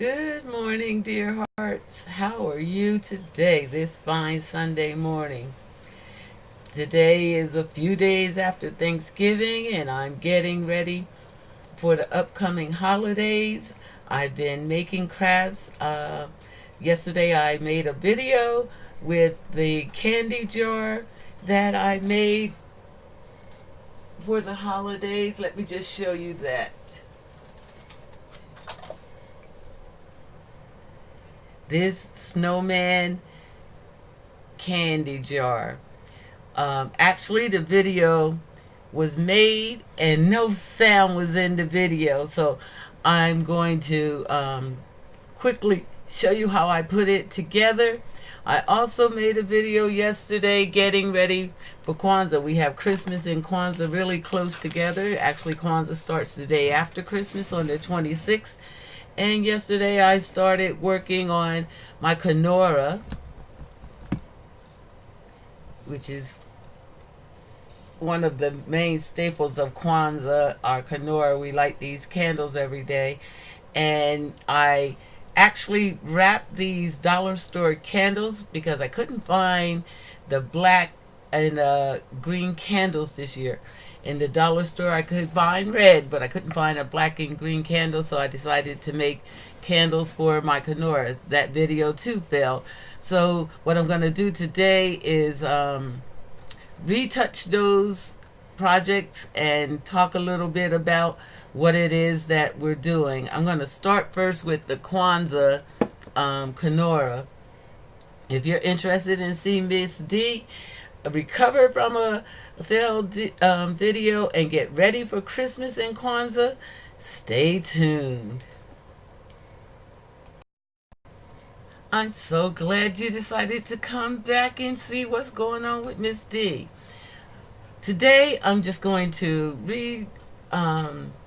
Good morning, dear hearts. How are you today, this fine Sunday morning? Today is a few days after Thanksgiving, and I'm getting ready for the upcoming holidays. I've been making crafts. Yesterday, I made a video with the candy jar that I made for the holidays. Let me just show you that. This snowman candy jar. Actually, the video was made and no sound was in the video, so I'm going to quickly show you how I put it together. I also made a video yesterday getting ready for Kwanzaa. We have Christmas and Kwanzaa really close together. Actually, Kwanzaa starts the day after Christmas on the 26th. And yesterday I started working on my Kenora, which is one of the main staples of Kwanzaa, our Kenora. We light these candles every day. And I actually wrapped these dollar store candles because I couldn't find the black and green candles this year. In the dollar store, I could find red, but I couldn't find a black and green candle, so I decided to make candles for my Kenora. That video too fell. So what I'm going to do today is retouch those projects and talk a little bit about what it is that we're doing. I'm going to start first with the Kwanzaa Kenora. If you're interested in seeing Ms.D recover from a failed video and get ready for Christmas and Kwanzaa, stay tuned. I'm so glad you decided to come back and see what's going on with Ms.D. Today, I'm just going to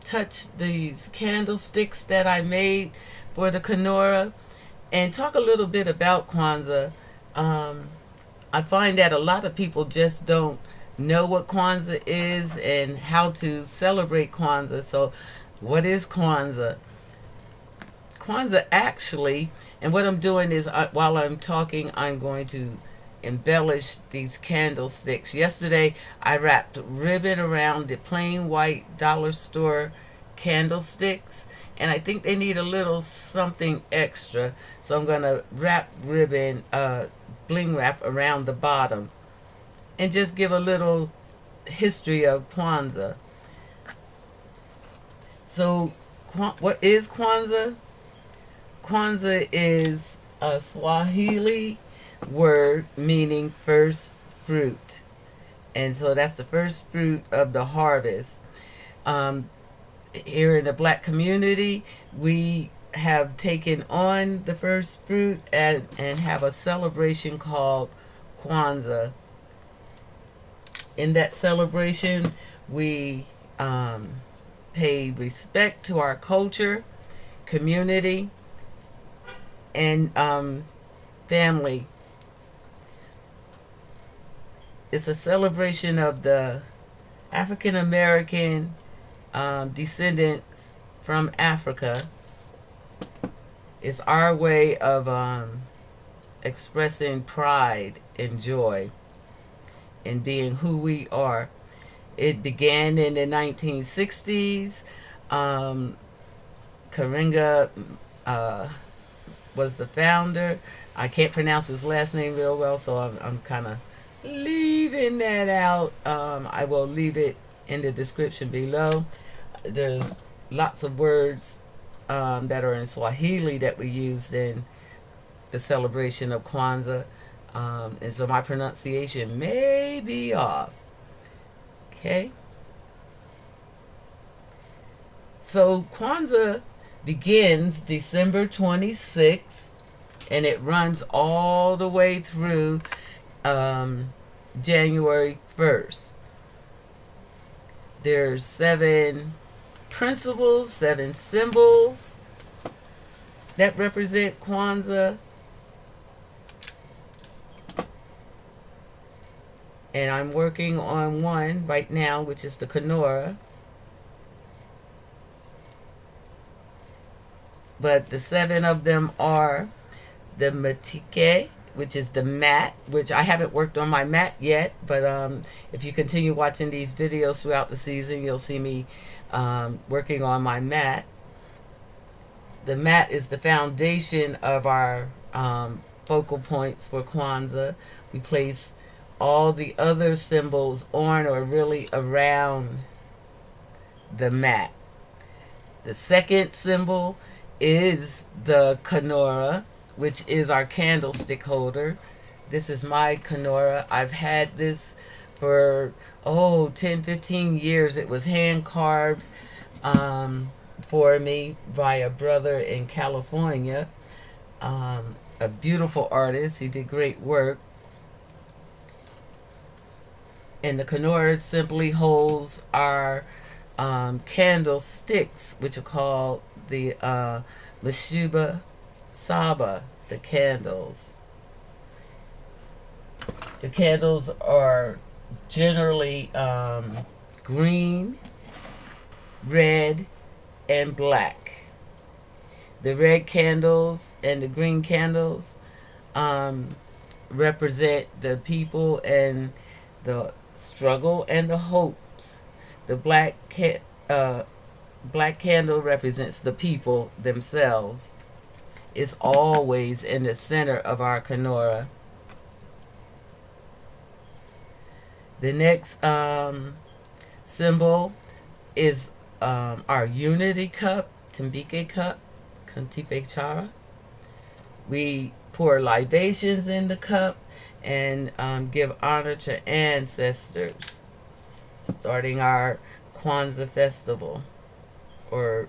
touch these candlesticks that I made for the Kenora and talk a little bit about Kwanzaa. I find that a lot of people just don't know what Kwanzaa is and how to celebrate Kwanzaa. So, what is Kwanzaa? Kwanzaa actually, and what I'm doing is while I'm talking, I'm going to embellish these candlesticks. Yesterday, I wrapped ribbon around the plain white dollar store candlesticks, and I think they need a little something extra. So I'm going to wrap ribbon, bling wrap around the bottom, and just give a little history of Kwanzaa. So, what is Kwanzaa? Kwanzaa is a Swahili word meaning first fruit. And so that's the first fruit of the harvest. Here in the black community, we have taken on the first fruit and have a celebration called Kwanzaa. In that celebration, we pay respect to our culture, community, and family. It's a celebration of the African American descendants from Africa. It's our way of expressing pride and joy in being who we are. It began in the 1960s. Karenga was the founder. I can't pronounce his last name real well, so I'm kind of leaving that out. I will leave it in the description below. There's lots of words that are in Swahili that we use in the celebration of Kwanzaa, and so my pronunciation may be off. Okay? So Kwanzaa begins December 26th, and it runs all the way through January 1st. There's 7 principles, 7 symbols that represent Kwanzaa. And I'm working on one right now, which is the Kenora. but the 7 of them are the matike, which is the mat, which I haven't worked on my mat yet, but if you continue watching these videos throughout the season, you'll see me working on my mat. The mat is the foundation of our focal points for Kwanzaa. We place all the other symbols on or really around the mat. The second symbol is the Kenora, which is our candlestick holder. This is my Kenora. I've had this for 10-15 years. It was hand carved for me by a brother in California, a beautiful artist. He did great work. And the Kenora simply holds our candlesticks, which are called the Mashuba Saba, the candles. The candles are generally green, red, and black. The red candles and the green candles represent the people and the struggle and the hopes. The black candle represents the people themselves. It's always in the center of our Kenora. The next symbol is our unity cup, Timbike cup, Kantipe Chara. We pour libations in the cup and give honor to ancestors, starting our Kwanzaa festival or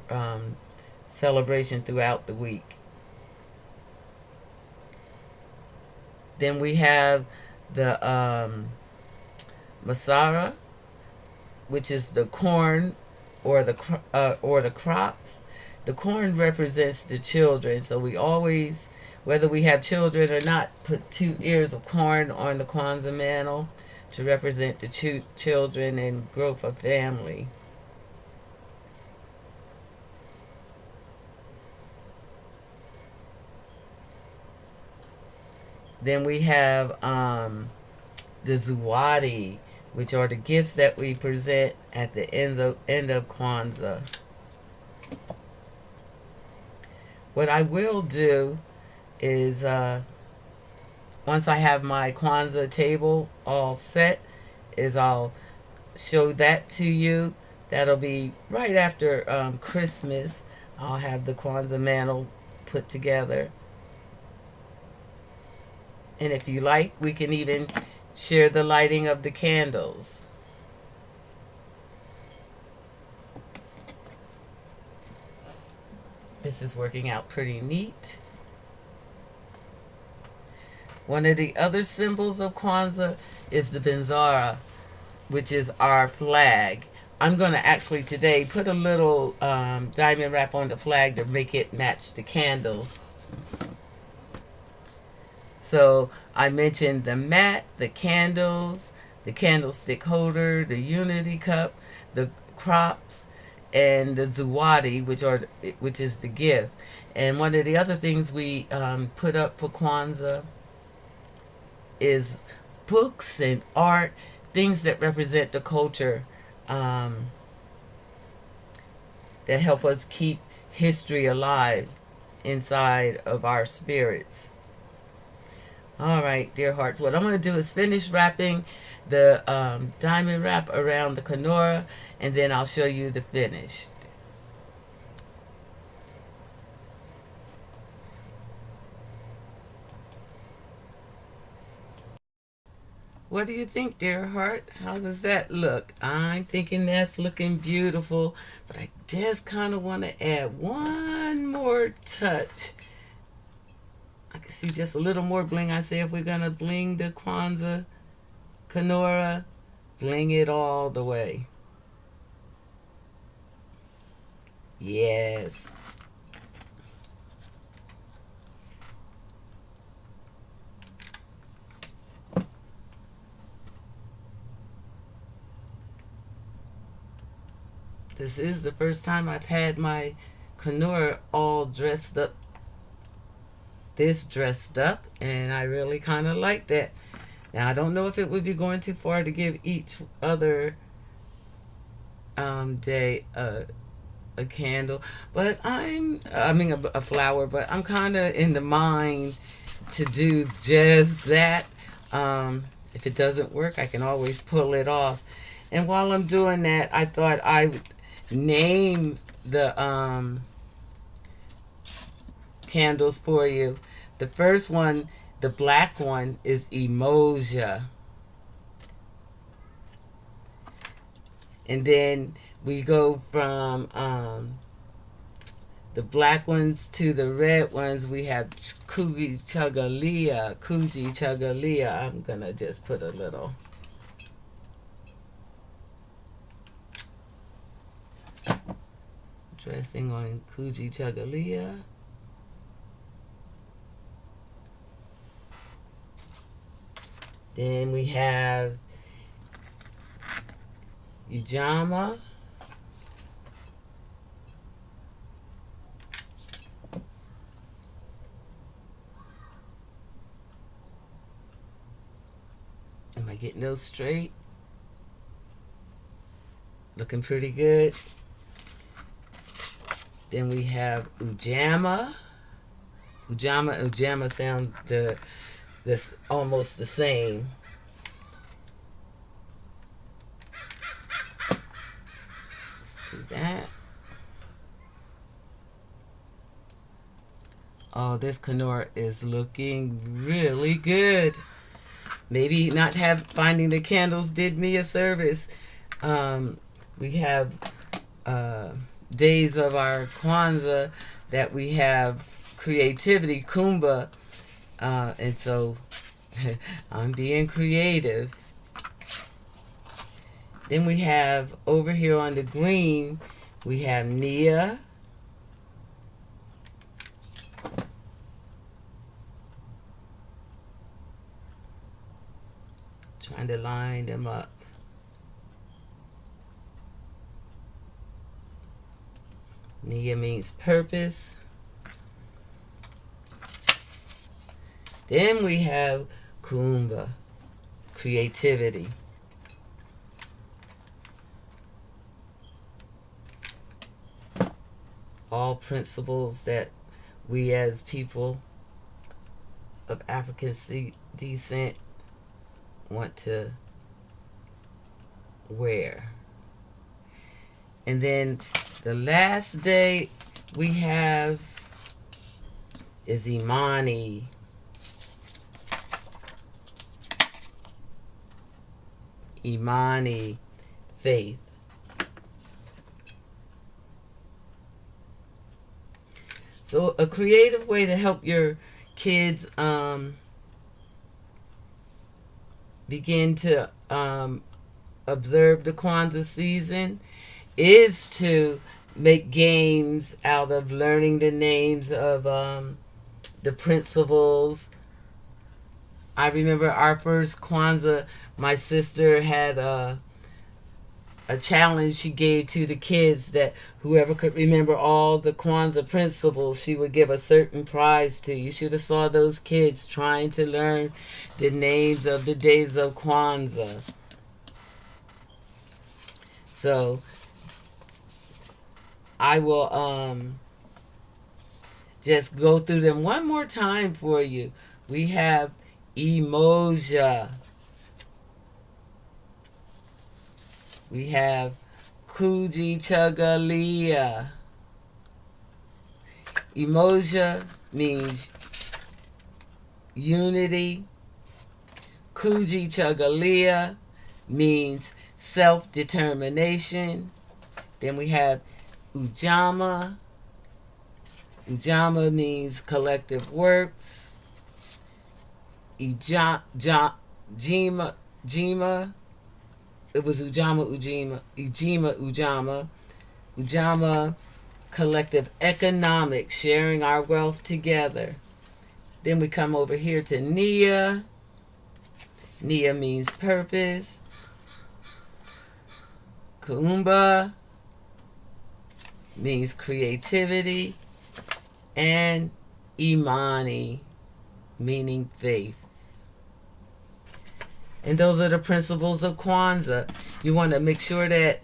celebration throughout the week. Then we have the Masara, which is the corn or the crops. The corn represents the children, so we always, whether we have children or not, put 2 ears of corn on the Kwanzaa mantle to represent the children and growth of family. Then we have the Zawadi, which are the gifts that we present at the end of Kwanzaa. What I will do is, once I have my Kwanzaa table all set, is I'll show that to you. That'll be right after Christmas. I'll have the Kwanzaa mantle put together. And if you like, we can even share the lighting of the candles. This is working out pretty neat. One of the other symbols of Kwanzaa is the Benzara, which is our flag. I'm going to actually today put a little diamond wrap on the flag to make it match the candles. So I mentioned the mat, the candles, the candlestick holder, the unity cup, the crops, and the Zawadi, which is the gift. And one of the other things we put up for Kwanzaa is books and art, things that represent the culture, that help us keep history alive inside of our spirits. All right, dear hearts, what I'm going to do is finish wrapping the diamond wrap around the Kenora, and then I'll show you the finished. What do you think, dear heart? How does that look? I'm thinking that's looking beautiful, but I just kind of want to add one more touch. I can see just a little more bling. I say if we're going to bling the Kwanzaa Kenora, bling it all the way. Yes. This is the first time I've had my Kanura all dressed up, dressed up, and I really kind of like that. Now, I don't know if it would be going too far to give each other day a candle, but I mean, a flower, but I'm kind of in the mind to do just that. If it doesn't work, I can always pull it off. And while I'm doing that, I thought I would name the candles for you. The first one, the black one, is Umoja. And then we go from the black ones to the red ones. We have Kuji Chagalia. I'm going to just put a little dressing on Kuji Chagalia. Then we have Ujama. Am I getting those straight? Looking pretty good. Then we have Ujama. Ujama sound that's almost the same. Let's do that. Oh, this Kanura is looking really good. Maybe not finding the candles did me a service. We have days of our Kwanzaa that we have creativity, Kumba, and so I'm being creative. Then we have over here on the green, we have Nia. Trying to line them up. Nia means purpose. Then we have Kumba, creativity. All principles that we as people of African descent want to wear. And then the last day we have is Imani. Imani, faith. So a creative way to help your kids begin to observe the Kwanzaa season is to make games out of learning the names of the principles. I remember our first Kwanzaa, my sister had a challenge she gave to the kids that whoever could remember all the Kwanzaa principles, she would give a certain prize to. You should have saw those kids trying to learn the names of the days of Kwanzaa. So I will just go through them one more time for you. We have Umoja. We have Kuji Chagalia. Umoja means unity. Kuji Chagalia means self-determination. Then we have Ujama. Ujama means collective works. Jima. It was Ujama. Ujama, collective economics, sharing our wealth together. Then we come over here to Nia. Nia means purpose. Kuumba. means creativity, and Imani, meaning faith. And those are the principles of Kwanzaa. You want to make sure that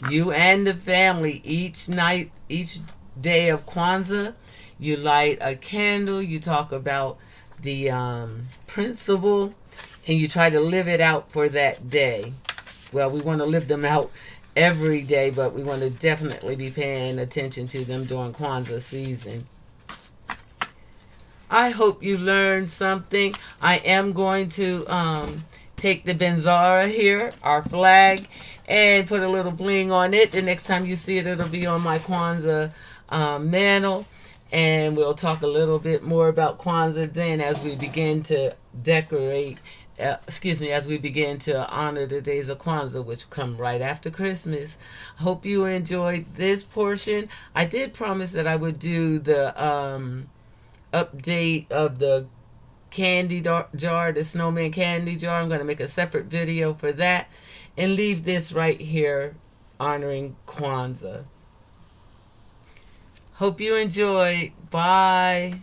you and the family, each night, each day of Kwanzaa, you light a candle, you talk about the principle, and you try to live it out for that day. Well, we want to live them out every day, but we want to definitely be paying attention to them during Kwanzaa season. I hope you learned something. I am going to take the Benzara here, our flag, and put a little bling on it. The next time you see it, it'll be on my Kwanzaa mantle. And we'll talk a little bit more about Kwanzaa then as we begin to decorate, as we begin to honor the days of Kwanzaa, which come right after Christmas. Hope you enjoyed this portion. I did promise that I would do the update of the candy jar, the snowman candy jar. I'm going to make a separate video for that and leave this right here honoring Kwanzaa. Hope you enjoyed. Bye.